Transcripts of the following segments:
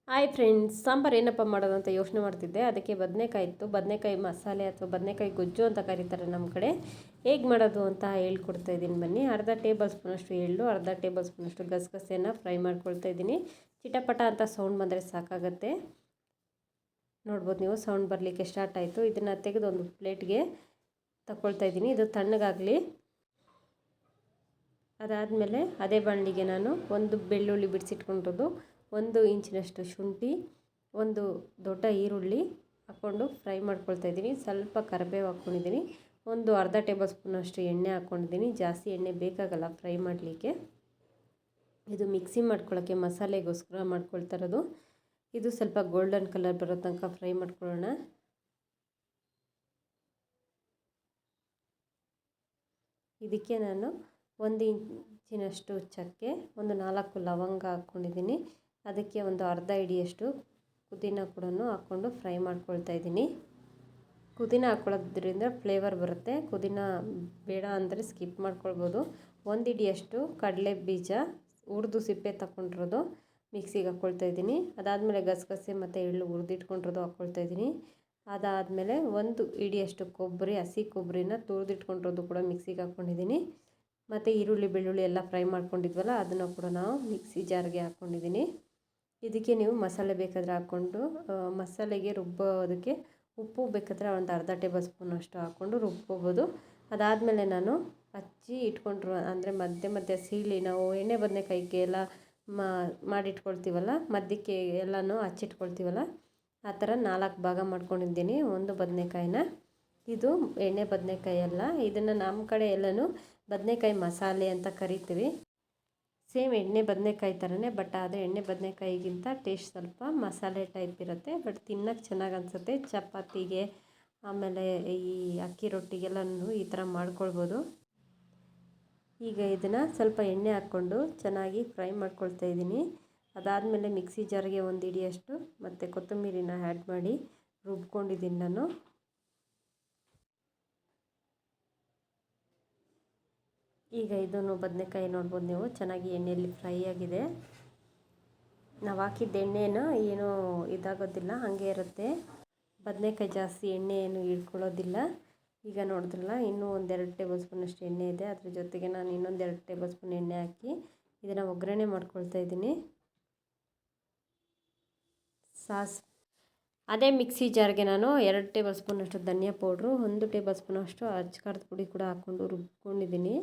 Hi friends, sambar ಏನಪ್ಪ ಮಾಡೋದು ಅಂತ ಯೋಚನೆ ಮಾಡ್ತಿದ್ದೆ. ಅದಕ್ಕೆ ಬದನೆಕಾಯಿ ಇತ್ತು. ಬದನೆಕಾಯಿ ಮಸಾಲೆ ಅಥವಾ ಬದನೆಕಾಯಿ ಗೊಜ್ಜು ಅಂತ ಕರೀತಾರೆ ನಮ್ಮ ಕಡೆ. ಹೇಗೆ ಮಾಡೋದು ಅಂತ ಹೇಳ್ಕೊಡ್ತಾ ಇದ್ದೀನಿ ಬನ್ನಿ. ಅರ್ಧ ಟೇಬಲ್ ಸ್ಪೂನಷ್ಟು ಎಳ್ಳು, ಅರ್ಧ ಟೇಬಲ್ ಸ್ಪೂನಷ್ಟು ಗಸಗಸೆನ ಫ್ರೈ ಮಾಡ್ಕೊಳ್ತಾ ಇದ್ದೀನಿ. ಚಿಟಪಟ ಅಂತ ಸೌಂಡ್ ಬಂದರೆ ಸಾಕಾಗತ್ತೆ. ನೋಡ್ಬೋದು ನೀವು, ಸೌಂಡ್ ಬರಲಿಕ್ಕೆ ಸ್ಟಾರ್ಟ್ ಆಯಿತು. ಇದನ್ನು ತೆಗೆದು ಒಂದು ಪ್ಲೇಟ್ಗೆ ತಗೊಳ್ತಾ ಇದ್ದೀನಿ. ಇದು ತಣ್ಣಗಾಗಲಿ. ಅದಾದಮೇಲೆ ಅದೇ ಬಾಣಲಿಗೆ ನಾನು ಒಂದು ಬೆಳ್ಳುಳ್ಳಿ ಬಿಡಿಸಿಟ್ಕೊಂಡಿರೋದು, 1 ಇಂಚಿನಷ್ಟು ಶುಂಠಿ, ಒಂದು ದೊಡ್ಡ ಈರುಳ್ಳಿ ಹಾಕ್ಕೊಂಡು ಫ್ರೈ ಮಾಡ್ಕೊಳ್ತಾ ಇದ್ದೀನಿ. ಸ್ವಲ್ಪ ಕರಿಬೇವು ಹಾಕ್ಕೊಂಡಿದ್ದೀನಿ. ಒಂದು ಅರ್ಧ ಟೇಬಲ್ ಸ್ಪೂನಷ್ಟು ಎಣ್ಣೆ ಹಾಕ್ಕೊಂಡಿದ್ದೀನಿ. ಜಾಸ್ತಿ ಎಣ್ಣೆ ಬೇಕಾಗಲ್ಲ ಫ್ರೈ ಮಾಡಲಿಕ್ಕೆ. ಇದು ಮಿಕ್ಸಿ ಮಾಡ್ಕೊಳ್ಳೋಕ್ಕೆ ಮಸಾಲೆಗೋಸ್ಕರ ಮಾಡ್ಕೊಳ್ತಾ ಇರೋದು. ಇದು ಸ್ವಲ್ಪ ಗೋಲ್ಡನ್ ಕಲರ್ ಬರೋ ತನಕ ಫ್ರೈ ಮಾಡ್ಕೊಳ್ಳೋಣ. ಇದಕ್ಕೆ ನಾನು 1 ಇಂಚಿನಷ್ಟು ಚಕ್ಕೆ, ಒಂದು 4 ಲವಂಗ ಹಾಕ್ಕೊಂಡಿದ್ದೀನಿ. ಅದಕ್ಕೆ ಒಂದು ಅರ್ಧ ಹಿಡಿಯಷ್ಟು ಪುದೀನ ಕೂಡ ಹಾಕ್ಕೊಂಡು ಫ್ರೈ ಮಾಡ್ಕೊಳ್ತಾ ಇದ್ದೀನಿ. ಪುದೀನ ಹಾಕ್ಕೊಳ್ಳೋದ್ರಿಂದ ಫ್ಲೇವರ್ ಬರುತ್ತೆ. ಪುದೀನ ಬೇಡ ಅಂದರೆ ಸ್ಕಿಪ್ ಮಾಡ್ಕೊಳ್ಬೋದು. 1 ಹಿಡಿಯಷ್ಟು ಕಡಲೆ ಬೀಜ ಹುರಿದು ಸಿಪ್ಪೆ ತಗೊಂಡಿರೋದು ಮಿಕ್ಸಿಗೆ ಹಾಕ್ಕೊಳ್ತಾ ಇದ್ದೀನಿ. ಅದಾದಮೇಲೆ ಗಸಗಸೆ ಮತ್ತು ಎಳ್ಳು ಹುರಿದಿಟ್ಕೊಂಡಿರೋದು ಹಾಕ್ಕೊಳ್ತಾ ಇದ್ದೀನಿ. ಅದಾದಮೇಲೆ 1 ಹಿಡಿಯಷ್ಟು ಕೊಬ್ಬರಿ, ಹಸಿ ಕೊಬ್ಬರಿನ ತುರಿದಿಟ್ಕೊಂಡಿರೋದು ಕೂಡ ಮಿಕ್ಸಿಗೆ ಹಾಕ್ಕೊಂಡಿದ್ದೀನಿ. ಮತ್ತು ಈರುಳ್ಳಿ ಬೆಳ್ಳುಳ್ಳಿ ಎಲ್ಲ ಫ್ರೈ ಮಾಡ್ಕೊಂಡಿದ್ವಲ್ಲ, ಅದನ್ನು ಕೂಡ ನಾವು ಮಿಕ್ಸಿ ಜಾರ್ಗೆ ಹಾಕ್ಕೊಂಡಿದ್ದೀನಿ. ಇದಕ್ಕೆ ನೀವು ಮಸಾಲೆ ಬೇಕಾದರೆ ಹಾಕ್ಕೊಂಡು, ಮಸಾಲೆಗೆ ರುಬ್ಬೋದಕ್ಕೆ ಉಪ್ಪು ಬೇಕಾದರೆ ಒಂದು ಅರ್ಧ ಟೇಬಲ್ ಸ್ಪೂನಷ್ಟು ಹಾಕ್ಕೊಂಡು ರುಬ್ಕೋಬೋದು. ಅದಾದಮೇಲೆ ನಾನು ಹಚ್ಚಿ ಇಟ್ಕೊಂಡಿರೋ, ಅಂದರೆ ಮಧ್ಯೆ ಸೀಳಿ ನಾವು ಎಣ್ಣೆ ಬದನೆಕಾಯಿಗೆ ಎಲ್ಲ ಮಾಡಿಟ್ಕೊಳ್ತೀವಲ್ಲ, ಮಧ್ಯಕ್ಕೆ ಎಲ್ಲನೂ ಹಚ್ಚಿಟ್ಕೊಳ್ತೀವಲ್ಲ, ಆ ಥರ 4 ಭಾಗ ಮಾಡ್ಕೊಂಡಿದ್ದೀನಿ ಒಂದು ಬದನೆಕಾಯಿನ. ಇದು ಎಣ್ಣೆ ಬದನೆಕಾಯಿ ಅಲ್ಲ, ಇದನ್ನು ನಮ್ಮ ಕಡೆ ಎಲ್ಲನೂ ಬದನೆಕಾಯಿ ಮಸಾಲೆ ಅಂತ ಕರಿತೀವಿ. ಸೇಮ್ ಎಣ್ಣೆ ಬದನೆಕಾಯಿ ಥರನೇ, ಬಟ್ ಆದರೆ ಎಣ್ಣೆ ಬದನೆಕಾಯಿಗಿಂತ ಟೇಸ್ಟ್ ಸ್ವಲ್ಪ ಮಸಾಲೆ ಟೈಪ್ ಇರುತ್ತೆ. ಬಟ್ ತಿನ್ನೋಕ್ಕೆ ಚೆನ್ನಾಗಿ ಅನಿಸುತ್ತೆ. ಚಪಾತಿಗೆ ಆಮೇಲೆ ಈ ಅಕ್ಕಿ ರೊಟ್ಟಿಗೆಲ್ಲನೂ ಈ ಥರ ಮಾಡ್ಕೊಳ್ಬೋದು. ಈಗ ಇದನ್ನು ಸ್ವಲ್ಪ ಎಣ್ಣೆ ಹಾಕ್ಕೊಂಡು ಚೆನ್ನಾಗಿ ಫ್ರೈ ಮಾಡ್ಕೊಳ್ತಾ ಇದ್ದೀನಿ. ಅದಾದಮೇಲೆ ಮಿಕ್ಸಿ ಜಾರ್ಗೆ 1 ಹಿಡಿಯಷ್ಟು ಮತ್ತು ಕೊತ್ತಂಬರಿನ ಆ್ಯಡ್ ಮಾಡಿ ರುಬ್ಕೊಂಡಿದ್ದೀನಿ ನಾನು. ಈಗ ಇದನ್ನು ಬದನೆಕಾಯಿ ನೋಡ್ಬೋದು ನೀವು, ಚೆನ್ನಾಗಿ ಎಣ್ಣೆಯಲ್ಲಿ ಫ್ರೈ ಆಗಿದೆ. ನಾವು ಹಾಕಿದ್ದ ಎಣ್ಣೆನ ಏನೂ ಇದಾಗೋದಿಲ್ಲ, ಹಾಗೆ ಇರುತ್ತೆ. ಬದನೆಕಾಯಿ ಜಾಸ್ತಿ ಎಣ್ಣೆ ಏನು ಇಟ್ಕೊಳ್ಳೋದಿಲ್ಲ. ಈಗ ನೋಡಿದ್ರಲ್ಲ, ಇನ್ನೂ 1-2 ಟೇಬಲ್ ಸ್ಪೂನಷ್ಟು ಎಣ್ಣೆ ಇದೆ. ಅದ್ರ ಜೊತೆಗೆ ನಾನು ಇನ್ನೊಂದು 2 ಟೇಬಲ್ ಸ್ಪೂನ್ ಎಣ್ಣೆ ಹಾಕಿ ಇದನ್ನು ಒಗ್ಗರಣೆ ಮಾಡ್ಕೊಳ್ತಾ ಇದ್ದೀನಿ. ಅದೇ ಮಿಕ್ಸಿ ಜಾರ್ಗೆ ನಾನು 2 ಟೇಬಲ್ ಸ್ಪೂನಷ್ಟು ಧನಿಯಾ ಪೌಡ್ರು, 1 ಟೇಬಲ್ ಸ್ಪೂನಷ್ಟು ಅಚ್ಕಾರದ ಪುಡಿ ಕೂಡ ಹಾಕ್ಕೊಂಡು ರುಬ್ಕೊಂಡಿದ್ದೀನಿ.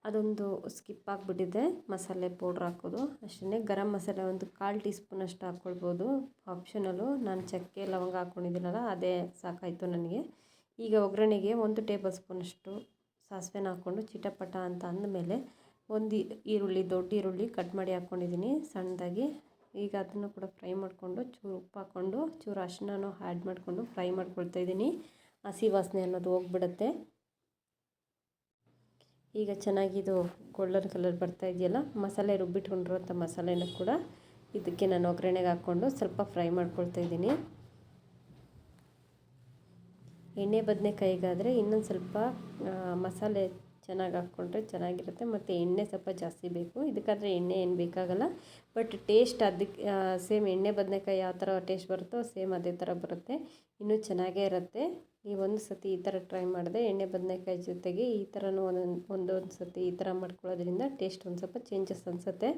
ಅದೊಂದು ಸ್ಕಿಪ್ ಆಗಿಬಿಟ್ಟಿದೆ, ಮಸಾಲೆ ಪೌಡ್ರ್ ಹಾಕೋದು ಅಷ್ಟೇ. ಗರಂ ಮಸಾಲೆ ಒಂದು 1/4 ಟೀ ಸ್ಪೂನಷ್ಟು ಹಾಕ್ಕೊಳ್ಬೋದು, ಆಪ್ಷನಲ್ಲು. ನಾನು ಚಕ್ಕೆ ಲವಂಗ ಹಾಕ್ಕೊಂಡಿದ್ದೀನಲ್ಲ, ಅದೇ ಸಾಕಾಯಿತು ನನಗೆ. ಈಗ ಒಗ್ಗರಣೆಗೆ 1 ಟೇಬಲ್ ಸ್ಪೂನಷ್ಟು ಸಾಸಿವೆನ ಹಾಕ್ಕೊಂಡು ಚಿಟಪಟ ಅಂತ ಅಂದಮೇಲೆ 1 ಈರುಳ್ಳಿ, ದೊಡ್ಡ ಈರುಳ್ಳಿ ಕಟ್ ಮಾಡಿ ಹಾಕ್ಕೊಂಡಿದ್ದೀನಿ ಸಣ್ಣದಾಗಿ. ಈಗ ಅದನ್ನು ಕೂಡ ಫ್ರೈ ಮಾಡಿಕೊಂಡು ಚೂರು ಉಪ್ಪು ಹಾಕ್ಕೊಂಡು ಚೂರು ಅರಿಶಿನನೂ ಆ್ಯಡ್ ಮಾಡಿಕೊಂಡು ಫ್ರೈ ಮಾಡ್ಕೊಳ್ತಾ ಇದ್ದೀನಿ. ಹಸಿ ವಾಸನೆ ಅನ್ನೋದು ಹೋಗ್ಬಿಡುತ್ತೆ. ಈಗ ಚೆನ್ನಾಗಿದು ಗೋಲ್ಡನ್ ಕಲರ್ ಬರ್ತಾ ಇದೆಯಲ್ಲ, ಮಸಾಲೆ ರುಬ್ಬಿಟ್ಕೊಂಡಿರೋಂಥ ಮಸಾಲೆನೂ ಕೂಡ ಇದಕ್ಕೆ ನಾನು ಒಗ್ಗರಣೆಗೆ ಹಾಕ್ಕೊಂಡು ಸ್ವಲ್ಪ ಫ್ರೈ ಮಾಡ್ಕೊಳ್ತಾ ಇದ್ದೀನಿ. ಎಣ್ಣೆ ಬದನೆಕಾಯಿಗಾದರೆ ಇನ್ನೊಂದು ಸ್ವಲ್ಪ ಮಸಾಲೆ ಚೆನ್ನಾಗಿ ಹಾಕ್ಕೊಂಡ್ರೆ ಚೆನ್ನಾಗಿರುತ್ತೆ, ಮತ್ತು ಎಣ್ಣೆ ಸ್ವಲ್ಪ ಜಾಸ್ತಿ ಬೇಕು. ಇದಕ್ಕಾದರೆ ಎಣ್ಣೆ ಏನು ಬೇಕಾಗಲ್ಲ, ಬಟ್ ಟೇಸ್ಟ್ ಅದಕ್ಕೆ ಸೇಮ್ ಎಣ್ಣೆ ಬದನೆಕಾಯಿ ಯಾವ ಥರ ಟೇಸ್ಟ್ ಬರುತ್ತೋ ಸೇಮ್ ಅದೇ ಥರ ಬರುತ್ತೆ, ಇನ್ನೂ ಚೆನ್ನಾಗೇ ಇರುತ್ತೆ. ಒಂದು ಸತಿ ಈ ಥರ ಟ್ರೈ ಮಾಡಿದೆ. ಎಣ್ಣೆ ಬದನೆಕಾಯಿ ಜೊತೆಗೆ ಈ ಥರನೂ ಒಂದೊಂದು ಸತಿ ಈ ಥರ ಮಾಡ್ಕೊಳ್ಳೋದ್ರಿಂದ ಟೇಸ್ಟ್ ಒಂದು ಸ್ವಲ್ಪ ಚೇಂಜಸ್ ಅನಿಸುತ್ತೆ.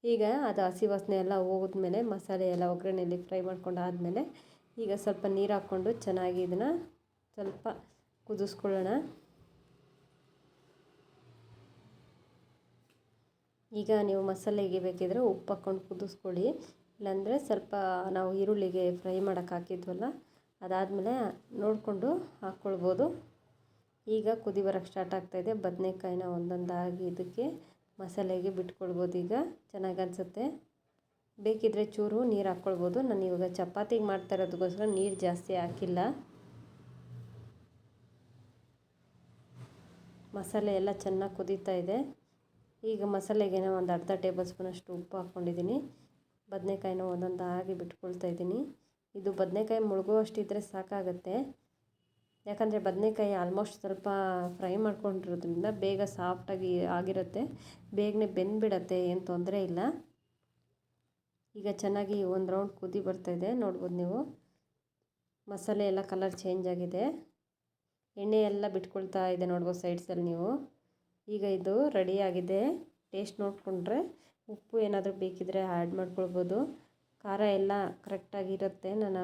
ಈಗ ಅದು ಹಸಿ ವಾಸನೆ ಎಲ್ಲ ಹೋಗಿದ್ಮೇಲೆ, ಮಸಾಲೆ ಎಲ್ಲ ಒಗ್ಗರಣೆಯಲ್ಲಿ ಫ್ರೈ ಮಾಡ್ಕೊಂಡಾದಮೇಲೆ ಈಗ ಸ್ವಲ್ಪ ನೀರು ಹಾಕ್ಕೊಂಡು ಚೆನ್ನಾಗಿ ಇದನ್ನು ಸ್ವಲ್ಪ ಕುದಿಸ್ಕೊಳ್ಳೋಣ. ಈಗ ನೀವು ಮಸಾಲೆಗೆ ಬೇಕಿದ್ರೆ ಉಪ್ಪು ಹಾಕ್ಕೊಂಡು ಕುದಿಸ್ಕೊಳ್ಳಿ, ಇಲ್ಲಾಂದರೆ ಸ್ವಲ್ಪ ನಾವು ಈರುಳ್ಳಿಗೆ ಫ್ರೈ ಮಾಡೋಕ್ಕೆ ಹಾಕಿದ್ವಲ್ಲ, ಅದಾದಮೇಲೆ ನೋಡಿಕೊಂಡು ಹಾಕ್ಕೊಳ್ಬೋದು. ಈಗ ಕುದಿ ಬರೋಕ್ಕೆ ಸ್ಟಾರ್ಟ್ ಆಗ್ತಾಯಿದೆ. ಬದನೆಕಾಯಿನ ಒಂದೊಂದಾಗಿ ಇದಕ್ಕೆ ಮಸಾಲೆಗೆ ಬಿಟ್ಕೊಳ್ಬೋದು. ಈಗ ಚೆನ್ನಾಗಿ ಅನಿಸುತ್ತೆ. ಬೇಕಿದ್ದರೆ ಚೂರು ನೀರು ಹಾಕ್ಕೊಳ್ಬೋದು. ನಾನು ಇವಾಗ ಚಪಾತಿಗೆ ಮಾಡ್ತಾ ಇರೋದಕ್ಕೋಸ್ಕರ ನೀರು ಜಾಸ್ತಿ ಹಾಕಿಲ್ಲ. ಮಸಾಲೆ ಎಲ್ಲ ಚೆನ್ನಾಗಿ ಕುದೀತಾ ಇದೆ. ಈಗ ಮಸಾಲೆಗೆ ಒಂದು ಅರ್ಧ ಟೇಬಲ್ ಸ್ಪೂನಷ್ಟು ಉಪ್ಪು ಹಾಕ್ಕೊಂಡಿದ್ದೀನಿ. ಬದನೆಕಾಯಿನ ಒಂದೊಂದಾಗಿ ಬಿಟ್ಕೊಳ್ತಾ ಇದ್ದೀನಿ. ಇದು ಬದನೆಕಾಯಿ ಮುಳುಗುವಷ್ಟಿದ್ದರೆ ಸಾಕಾಗುತ್ತೆ, ಯಾಕಂದರೆ ಬದನೆಕಾಯಿ ಆಲ್ಮೋಸ್ಟ್ ಸ್ವಲ್ಪ ಫ್ರೈ ಮಾಡ್ಕೊಂಡಿರೋದ್ರಿಂದ ಬೇಗ ಸಾಫ್ಟಾಗಿ ಆಗಿರುತ್ತೆ, ಬೇಗನೆ ಬೆಂದುಬಿಡತ್ತೆ, ಏನು ತೊಂದರೆ ಇಲ್ಲ. ಈಗ ಚೆನ್ನಾಗಿ ಒಂದು ರೌಂಡ್ ಕುದಿ ಬರ್ತಾಯಿದೆ, ನೋಡ್ಬೋದು ನೀವು. ಮಸಾಲೆ ಎಲ್ಲ ಕಲರ್ ಚೇಂಜ್ ಆಗಿದೆ, ಎಣ್ಣೆ ಎಲ್ಲ ಬಿಟ್ಕೊಳ್ತಾ ಇದೆ ನೋಡ್ಬೋದು ಸೈಡ್ಸಲ್ಲಿ ನೀವು. ಈಗ ಇದು ರೆಡಿಯಾಗಿದೆ. ಟೇಸ್ಟ್ ನೋಡಿಕೊಂಡ್ರೆ ಉಪ್ಪು ಏನಾದರೂ ಬೇಕಿದ್ದರೆ ಆ್ಯಡ್ ಮಾಡ್ಕೊಳ್ಬೋದು. ಖಾರ ಎಲ್ಲ ಕರೆಕ್ಟಾಗಿರುತ್ತೆ. ನನ್ನ